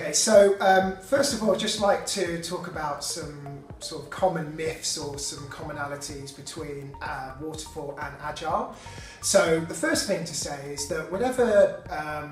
Okay, so first of all, I'd just like to talk about some sort of common myths or some commonalities between waterfall and agile. So the first thing to say is that whatever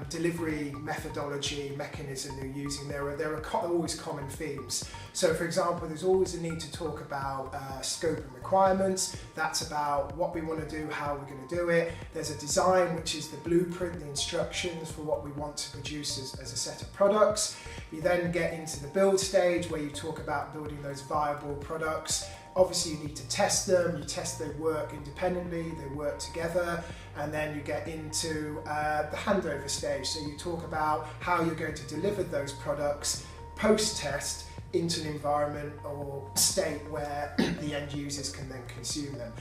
delivery methodology mechanism you're using, there are always common themes. So for example, there's always a need to talk about scope and requirements. That's about what we want to do, how we're going to do it. There's a design, which is the blueprint, the instructions for what we want to produce as a set of products. You then get into the build stage where you talk about building those viable products. Obviously you need to test them, you test they work independently, they work together, and then you get into the handover stage. So you talk about how you're going to deliver those products post-test into an environment or state where the end users can then consume them.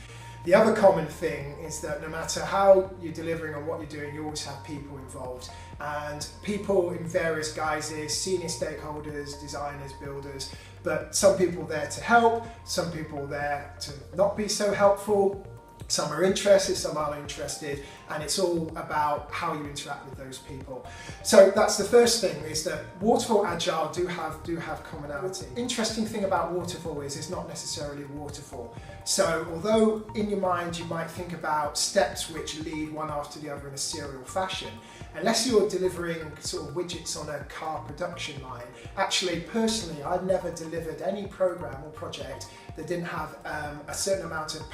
The other common thing is that no matter how you're delivering or what you're doing, you always have people involved. And people in various guises, senior stakeholders, designers, builders, but some people there to help, some people there to not be so helpful, some are interested, some aren't interested, and it's all about how you interact with those people. So that's the first thing, is that waterfall agile do have commonality. Interesting thing about waterfall is it's not necessarily waterfall. So although in your mind you might think about steps which lead one after the other in a serial fashion, unless you're delivering sort of widgets on a car production line, actually personally I've never delivered any program or project that didn't have a certain amount of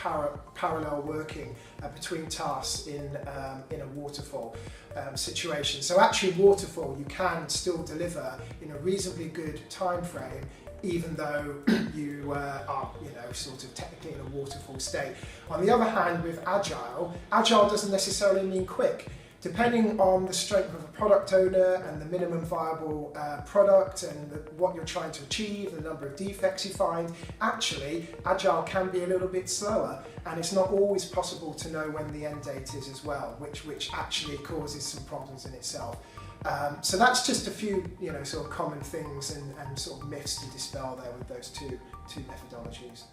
parallel working between tasks in a waterfall situation. So actually waterfall you can still deliver in a reasonably good time frame, even though you are, sort of technically in a waterfall state. On the other hand, with agile doesn't necessarily mean quick. Depending on the strength of a product owner and the minimum viable product and what you're trying to achieve, the number of defects you find, actually agile can be a little bit slower, and it's not always possible to know when the end date is as well, which actually causes some problems in itself. So that's just a few sort of common things and sort of myths to dispel there with those two methodologies.